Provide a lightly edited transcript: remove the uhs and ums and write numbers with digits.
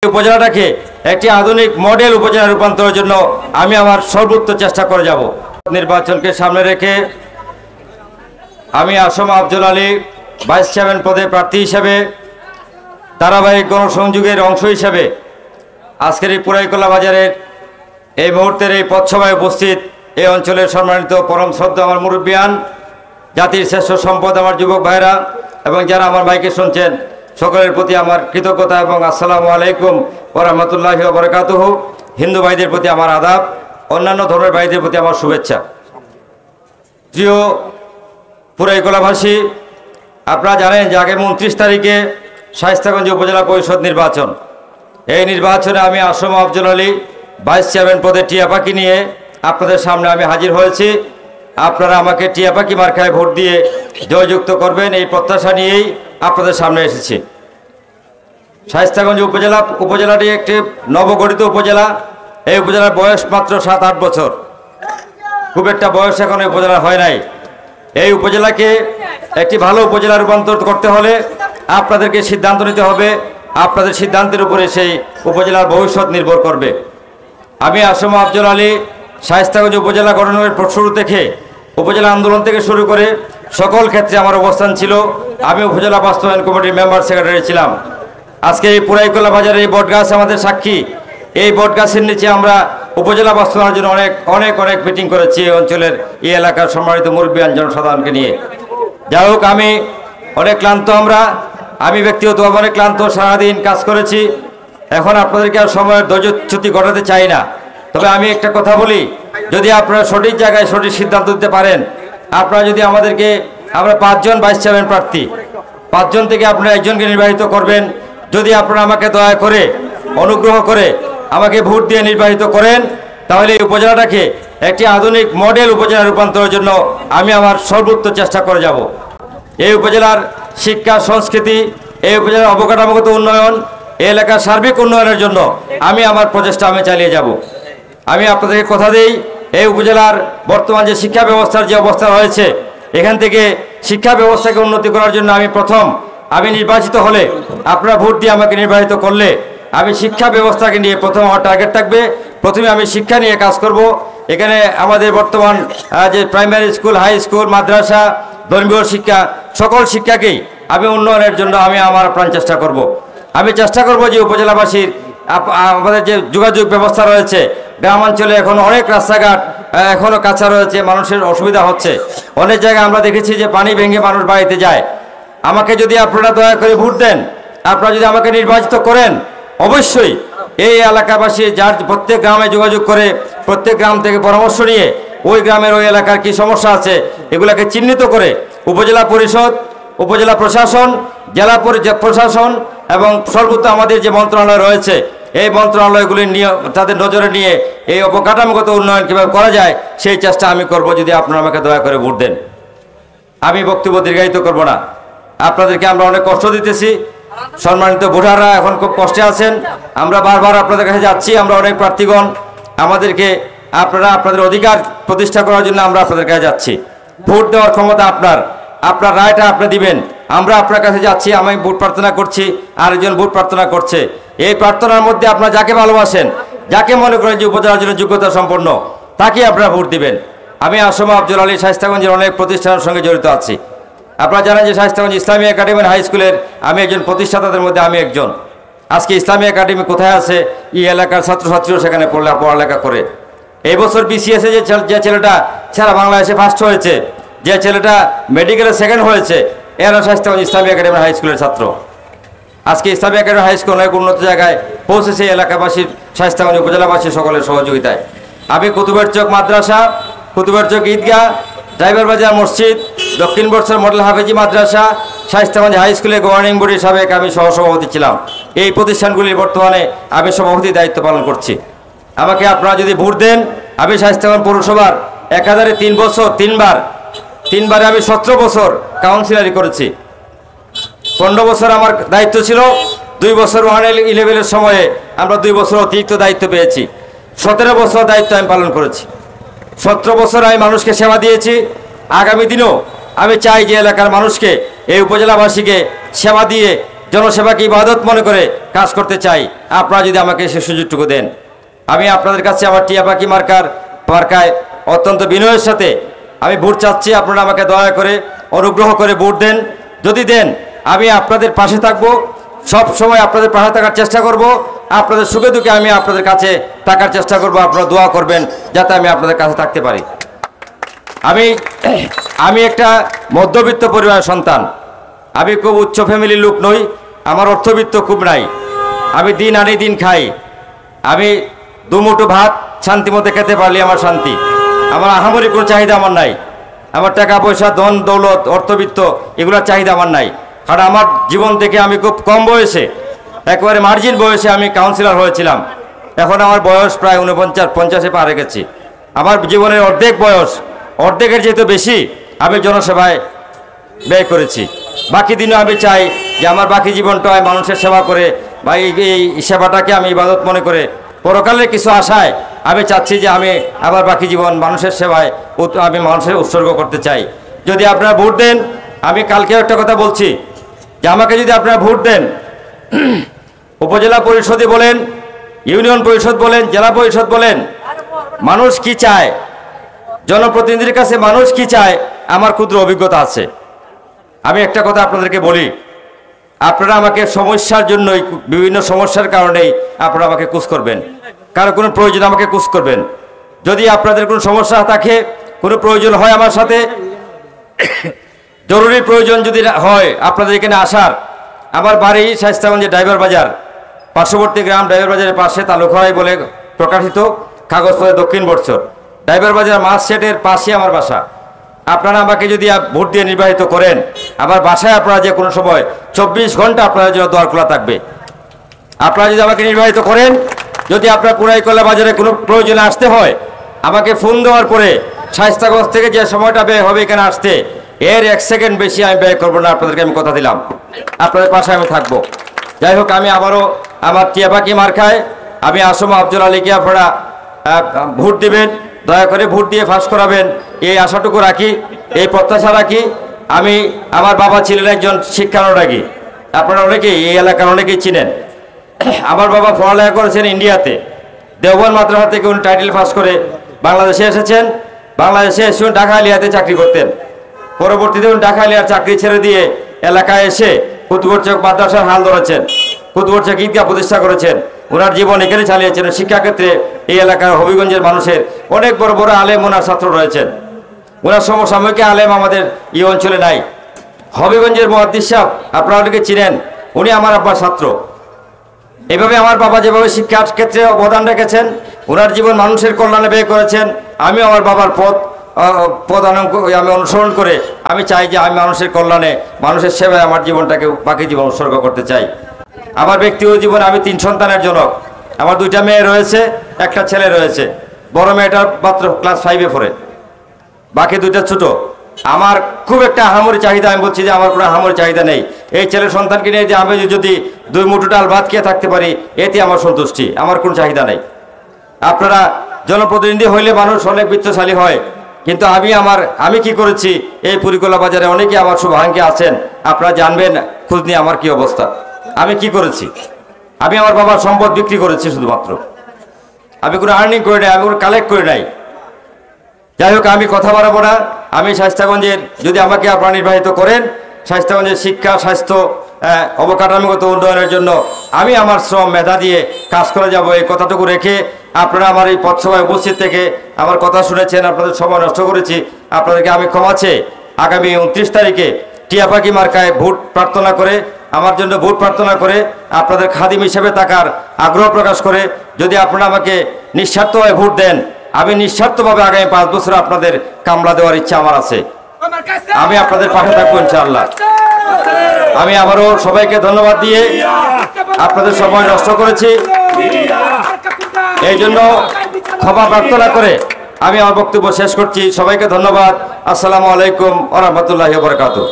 উপজেলাটাকে একটি আধুনিক মডেল উপজেলা রূপান্তরের জন্য আমি আমার সর্বোচ্চ চেষ্টা করে যাব। নির্বাচনকে সামনে রেখে আমি আসম আফজল আলী ভাইস চেয়ারম্যান পদে প্রার্থী হিসেবে ধারাবাহিক গণসংযোগের অংশ হিসেবে আজকের এই পুরাইকলা বাজারের এই মুহূর্তের এই পথসভায় উপস্থিত এই অঞ্চলের সম্মানিত পরম শ্রদ্ধা আমার মুরব্বিয়ান, জাতির শ্রেষ্ঠ সম্পদ আমার যুবক ভাইরা এবং যারা আমার মাইকে শুনছেন সকলের প্রতি আমার কৃতজ্ঞতা এবং আসসালামু আলাইকুম ওয়া রাহমাতুল্লাহি ওয়া বারাকাতুহু। হিন্দু ভাইদের প্রতি আমার আদাব, অন্যান্য ধর্মের ভাইদের প্রতি আমার শুভেচ্ছা। প্রিয় পুরাইকলাবাসী, আপনারা জানেন যে আগামী 29 তারিখে শায়েস্তাগঞ্জ উপজেলা পরিষদ নির্বাচন। এই নির্বাচনে আমি আসম আফজল আলী ভাইস চেয়ারম্যান পদে টিয়াপাখি নিয়ে আপনাদের সামনে আমি হাজির হয়েছি। আপনারা আমাকে টিয়াপাখি মার্কায় ভোট দিয়ে জয়যুক্ত করবেন, এই প্রত্যাশা নিয়েই আপনাদের সামনে এসেছি। শায়েস্তাগঞ্জ উপজেলাটি একটি নবগঠিত উপজেলা। এই উপজেলার বয়স মাত্র 7-8 বছর, খুব একটা বয়স এখন এই উপজেলা হয় নাই। এই উপজেলাকে একটি ভালো উপজেলা রূপান্তর করতে হলে আপনাদেরকে সিদ্ধান্ত নিতে হবে। আপনাদের সিদ্ধান্তের উপরে সেই উপজেলার ভবিষ্যৎ নির্ভর করবে। আমি আসম আফজল আলী শায়েস্তাগঞ্জ উপজেলা গঠনের শুরু থেকে উপজেলা আন্দোলন থেকে শুরু করে সকল ক্ষেত্রে আমার অবস্থান ছিল। আমি উপজেলা বাস্তবায়ন কমিটির মেম্বার সেক্রেটারি ছিলাম। আজকে এই পুরাইকলা বাজারে এই বটগাছ আমাদের সাক্ষী। এই বটগাছের নিচে আমরা উপজেলা বাস্তবায়নের জন্য অনেক মিটিং করেছি এই অঞ্চলের এই এলাকার সম্মানিত মুরব্বিয়ান জনসাধারণকে নিয়ে। যাই হোক, আমি অনেক ক্লান্ত, আমি ব্যক্তিগতভাবে অনেক ক্লান্ত, সারাদিন কাজ করেছি। এখন আপনাদেরকে আর সময়ের ধৈর্যচ্যুতি ঘটাতে চাই না। তবে আমি একটা কথা বলি, যদি আপনারা সঠিক জায়গায় সঠিক সিদ্ধান্ত দিতে পারেন, আপনারা যদি আমরা 5 জন ভাইস চেয়ারম্যান প্রার্থী, 5 জন থেকে আপনারা একজনকে নির্বাচিত করবেন। যদি আপনারা আমাকে দয়া করে অনুগ্রহ করে আমাকে ভোট দিয়ে নির্বাচিত করেন, তাহলে এই উপজেলাটাকে একটি আধুনিক মডেল উপজেলা রূপান্তরের জন্য আমি আমার সর্বোচ্চ চেষ্টা করে যাব। এই উপজেলার শিক্ষা সংস্কৃতি, এই উপজেলার অবকাঠামোগত উন্নয়ন, এই এলাকার সার্বিক উন্নয়নের জন্য আমি আমার প্রচেষ্টা চালিয়ে যাব। আমি আপনাদেরকে কথা দিই, এই উপজেলার বর্তমান যে শিক্ষা ব্যবস্থার যে অবস্থা রয়েছে, এখান থেকে শিক্ষা ব্যবস্থাকে উন্নতি করার জন্য আমি নির্বাচিত হলে, আপনারা ভোট দিয়ে আমাকে নির্বাচিত করলে, আমি শিক্ষা ব্যবস্থাকে নিয়ে প্রথম আমার টার্গেট থাকবে। প্রথমে আমি শিক্ষা নিয়ে কাজ করব। এখানে আমাদের বর্তমান যে প্রাইমারি স্কুল, হাই স্কুল, মাদ্রাসা, ধর্মীয় শিক্ষা, সকল শিক্ষাকেই আমি উন্নয়নের জন্য আমি আমার প্রাণ চেষ্টা করব। আমি চেষ্টা করব যে উপজেলাবাসীর আমাদের যে যোগাযোগ ব্যবস্থা রয়েছে, গ্রামাঞ্চলে এখন অনেক রাস্তাঘাট এখনও কাঁচা রয়েছে, মানুষের অসুবিধা হচ্ছে। অনেক জায়গায় আমরা দেখেছি যে পানি ভেঙে মানুষ বাড়িতে যায়। আমাকে যদি আপনারা দয়া করে ভোট দেন, আপনারা যদি আমাকে নির্বাচিত করেন, অবশ্যই এই এলাকাবাসী যার প্রত্যেক গ্রামে যোগাযোগ করে, প্রত্যেক গ্রাম থেকে পরামর্শ নিয়ে ওই গ্রামের ওই এলাকার কি সমস্যা আছে এগুলাকে চিহ্নিত করে উপজেলা পরিষদ, উপজেলা প্রশাসন, জেলা প্রশাসন এবং সর্বোচ্চ আমাদের যে মন্ত্রণালয় রয়েছে, এই মন্ত্রণালয়গুলি নিয়ে তাদের নজরে নিয়ে এই অবকাঠামোগত উন্নয়ন কীভাবে করা যায় সেই চেষ্টা আমি করব, যদি আপনারা আমাকে দয়া করে ভোট দেন। আমি বক্তব্য দীর্ঘায়িত করব না। আপনাদেরকে আমরা অনেক কষ্ট দিতেছি, সম্মানিত ভোটাররা এখন খুব কষ্টে আছেন। আমরা বারবার আপনাদের কাছে যাচ্ছি, আমরা অনেক প্রার্থীগণ, আপনাদের অধিকার প্রতিষ্ঠা করার জন্য আমরা আপনাদের কাছে যাচ্ছি। ভোট দেওয়ার ক্ষমতা আপনার রায়টা আপনি দিবেন। আমরা আপনার কাছে যাচ্ছি, আমি ভোট প্রার্থনা করছি, আরেকজন ভোট প্রার্থনা করছে। এই প্রার্থনার মধ্যে আপনারা যাকে ভালোবাসেন, যাকে মনে করেন যে উপজেলার জন্য যোগ্যতা সম্পন্ন, তাকে আপনারা ভোট দিবেন। আমি আসম আফজল আলী শায়েস্তাগঞ্জের অনেক প্রতিষ্ঠানের সঙ্গে জড়িত আছি। আপনারা জানেন যে শায়েস্তাগঞ্জ ইসলামী একাডেমি হাই স্কুলের আমি একজন প্রতিষ্ঠাতাদের মধ্যে আমি একজন। আজকে ইসলামী একাডেমি কোথায় আছে, এই এলাকার ছাত্রছাত্রীও সেখানে পড়ালেখা করে। এই বছর বিসিএসে যে ছেলেটা সারা বাংলাদেশে ফার্স্ট হয়েছে, যে ছেলেটা মেডিকেলে সেকেন্ড হয়েছে, এরা শায়েস্তাগঞ্জ ইসলামী একাডেমি হাই স্কুলের ছাত্র। আজকে ইসলামী একাডেমি হাই স্কুল অনেক উন্নত জায়গায় পৌঁছেছে এলাকাবাসীর, শায়েস্তাগঞ্জ উপজেলাবাসীর সকলের সহযোগিতায়। আমি কুতুবের চক মাদ্রাসা, কুতুবের চক ঈদগাহ, ড্রাইভার বাজার মসজিদ, দক্ষিণ বর্ষার মডেল হাফেজি মাদ্রাসা, শায়েস্তাগঞ্জ হাই স্কুলে গভর্নিং বডির সাবেক আমি সহসভাপতি ছিলাম। এই প্রতিষ্ঠানগুলির বর্তমানে আমি সভাপতির দায়িত্ব পালন করছি। আমাকে আপনারা যদি ভোট দেন, আমি শায়েস্তাগঞ্জ পৌরসভার 1003 বছর 3বারে আমি 17 বছর কাউন্সিলারি করেছি। 15 বছর আমার দায়িত্ব ছিল। 2 বছর 111 সময়ে আমরা 2 বছর অতিরিক্ত দায়িত্ব পেয়েছি। 17 বছর দায়িত্ব আমি পালন করেছি। 17 বছর আমি মানুষকে সেবা দিয়েছি। আগামী দিনেও আমি চাই যে এলাকার মানুষকে, এই উপজেলাবাসীকে সেবা দিয়ে জনসেবাকে ইবাদত মনে করে কাজ করতে চাই। আপনারা যদি আমাকে সে সুযোগটুকু দেন, আমি আপনাদের কাছে আমার টিয়া পাখি মার্কায় অত্যন্ত বিনয়ের সাথে আমি ভোট চাচ্ছি। আপনারা আমাকে দয়া করে অনুগ্রহ করে ভোট দেন। যদি দেন, আমি আপনাদের পাশে থাকব, সব সময় আপনাদের পাশে থাকার চেষ্টা করব। আপনাদের সুখে দুঃখে আমি আপনাদের কাছে থাকার চেষ্টা করব। আপনারা দোয়া করবেন যাতে আমি আপনাদের কাছে থাকতে পারি। আমি একটা মধ্যবিত্ত পরিবারের সন্তান। আমি খুব উচ্চ ফ্যামিলির লোক নই, আমার অর্থবিত্ত খুব নাই। আমি দিন আনি দিন খাই। আমি দুমুঠো ভাত শান্তি মতো খেতে পারলে আমার শান্তি। আমার আহামরি কোনো চাহিদা আমার নাই। আমার টাকা পয়সা, ধন দৌলত, অর্থবিত্ত এগুলোর চাহিদা আমার নাই। কারণ আমার জীবন থেকে আমি খুব কম বয়সে, একেবারে মার্জিন বয়সে আমি কাউন্সিলর হয়েছিলাম। এখন আমার বয়স প্রায় 49-50 পার হয়ে গেছি। আমার জীবনের অর্ধেক বয়স, অর্ধেকের যেহেতু বেশি আমি জনসেবায় ব্যয় করেছি। বাকি দিনও আমি চাই যে আমার বাকি জীবনটা মানুষের সেবা করে বা এই সেবাটাকে আমি ইবাদত মনে করে পরকালের কিছু আশায় আমি চাচ্ছি যে আমি আবার বাকি জীবন মানুষের সেবায় আমি মানুষের উৎসর্গ করতে চাই। যদি আপনারা ভোট দেন, আমি কালকেও একটা কথা বলছি যে আমাকে যদি আপনারা ভোট দেন, উপজেলা পরিষদে বলেন, ইউনিয়ন পরিষদ বলেন, জেলা পরিষদ বলেন, মানুষ কি চায়, জনপ্রতিনিধির কাছে মানুষ কি চায়, আমার ক্ষুদ্র অভিজ্ঞতা আছে। আমি একটা কথা আপনাদেরকে বলি, আপনারা আমাকে সমস্যার জন্যই, বিভিন্ন সমস্যার কারণেই আপনারা আমাকে কুচ করবেন, কারো কোনো প্রয়োজন আমাকে কুচ করবেন। যদি আপনাদের কোনো সমস্যা থাকে, কোনো প্রয়োজন হয় আমার সাথে, জরুরি প্রয়োজন যদি হয় আপনাদের এখানে আসার, আমার বাড়ি শায়েস্তাগঞ্জে ড্রাইভার বাজার, পার্শ্ববর্তী গ্রাম ড্রাইভার বাজারের পাশে তালুখড়াই বলে প্রকাশিত কাগজপত্রে দক্ষিণ বর্ষর ড্রাইভার বাজার মাছ সেটের পাশে আমার বাসা। আপনারা আমাকে যদি ভোট দিয়ে নির্বাচিত করেন, আমার বাসায় আপনারা যে কোনো সময় 24 ঘন্টা আপনাদের জন্য দ্বার খোলা থাকবে। আপনারা যদি আমাকে নির্বাচিত করেন, যদি আপনার পুরাইকলা বাজারে কোনো প্রয়োজনে আসতে হয়, আমাকে ফোন দেওয়ার পরে শায়েস্তাগঞ্জ থেকে যে সময়টা ব্যয় হবে এখানে আসতে, এর 1 সেকেন্ড বেশি আমি ব্যয় করবো না। আপনাদেরকে আমি কথা দিলাম, আপনাদের পাশে আমি থাকবো। যাই হোক, আমি আবারও আমার টিয়া পাখি মার্কায় আমি আসম আফজল আলীকে আপনারা ভোট দিবেন, দয়া করে ভোট দিয়ে ফাঁস করাবেন, এই আশাটুকু রাখি, এই প্রত্যাশা রাখি। আমার বাবা ছিলেন একজন শিক্ষানুরাগী, আপনারা অনেকেই এই এলাকার অনেকেই চিনেন। আমার বাবা পড়ালেখা করেছেন ইন্ডিয়াতে, দেওবন্দ মাদ্রাসা থেকে উনি টাইটেল পাস করে বাংলাদেশে এসেছেন। বাংলাদেশে এসে ঢাকা আলিয়াতে চাকরি করতেন। পরবর্তীতে উনি ঢাকা আলিয়ার চাকরি ছেড়ে দিয়ে এলাকায় এসে কুতুবচক মাদ্রাসার হাল ধরেছেন, কুতুবচক ঈদগাহ প্রতিষ্ঠা করেছেন। ওনার জীবন এখানে চালিয়েছেন। শিক্ষাক্ষেত্রে এই এলাকার হবিগঞ্জের মানুষের অনেক বড় বড় আলেম ওনার ছাত্র রয়েছেন। ওনার সমসাময়িক আলেম আমাদের এই অঞ্চলে নাই। হবিগঞ্জের মুহাদ্দিস সাহেব আপনারা অনেকে চিনেন, উনি আমার আব্বার ছাত্র। এভাবে আমার বাবা যেভাবে শিক্ষার ক্ষেত্রে অবদান রেখেছেন, ওনার জীবন মানুষের কল্যাণে ব্যয় করেছেন। আমি আমার বাবার পথ আমি অনুসরণ করে আমি চাই যে আমি মানুষের কল্যাণে, মানুষের সেবায় আমার জীবনটাকে বাকি জীবন উৎসর্গ করতে চাই। আমার ব্যক্তিগত জীবনে আমি 3 সন্তানের জনক। আমার 2টা মেয়ে রয়েছে, একটা ছেলে রয়েছে। বড় মেয়েটা মাত্র ক্লাস 5-এ পড়ে, বাকি 2টা ছোট। আমার খুব একটা আহামরি চাহিদা, আমি বলছি যে আমার কোনো আহামরি চাহিদা নেই। এই ছেলের সন্তানকে নিয়ে যে আমি যদি 2 মুঠো ডাল ভাত খেয়ে থাকতে পারি, এতে আমার সন্তুষ্টি, আমার কোনো চাহিদা নেই। আপনারা জনপ্রতিনিধি হইলে মানুষ অনেক বিত্তশালী হয়, কিন্তু আমি কি করেছি, এই পুরিকলা বাজারে অনেকে আমার শুভাকাঙ্ক্ষী আছেন, আপনারা জানবেন খোঁজ নিয়ে আমার কি অবস্থা, আমি কি করেছি। আমি আমার বাবার সম্পদ বিক্রি করেছি শুধুমাত্র, আমি কোনো আর্নিং করে নাই, আমি কোনো কালেক্ট করে নাই। যাই হোক, আমি কথা বাড়াবো না। আমি শায়েস্তাগঞ্জের, যদি আমাকে আপনারা নির্বাচিত করেন, শায়েস্তাগঞ্জের শিক্ষা, স্বাস্থ্য, অবকাঠামোগত উন্নয়নের জন্য আমি আমার শ্রম মেধা দিয়ে কাজ করে যাব, এই কথাটুকু রেখে আপনারা আমার এই পথসভায় উপস্থিত থেকে আমার কথা শুনেছেন, আপনাদের সময় নষ্ট করেছি, আপনাদেরকে আমি ক্ষমা চেয়ে আগামী 29 তারিখে টিয়া পাখি মার্কায় ভোট প্রার্থনা করে, আমার জন্য ভোট প্রার্থনা করে, আপনাদের খাদিম হিসেবে থাকার আগ্রহ প্রকাশ করে যদি আপনারা আমাকে নিঃস্বার্থভাবে ভোট দেন, আমি নিঃস্বার্থভাবে আগামী 5 বছর আপনাদের কামলা দেওয়ার ইচ্ছা আমার আছে। আমি আপনাদের পাশে থাকবো ইনশাআল্লাহ। আমি আবারও সবাইকে ধন্যবাদ দিয়ে আপনাদের সময় নষ্ট করেছি, এই জন্য ক্ষমা প্রার্থনা করে আমি আমার বক্তব্য শেষ করছি। সবাইকে ধন্যবাদ। আসসালামু আলাইকুম ওয়া রাহমাতুল্লাহি ওয়া বারাকাতুহু।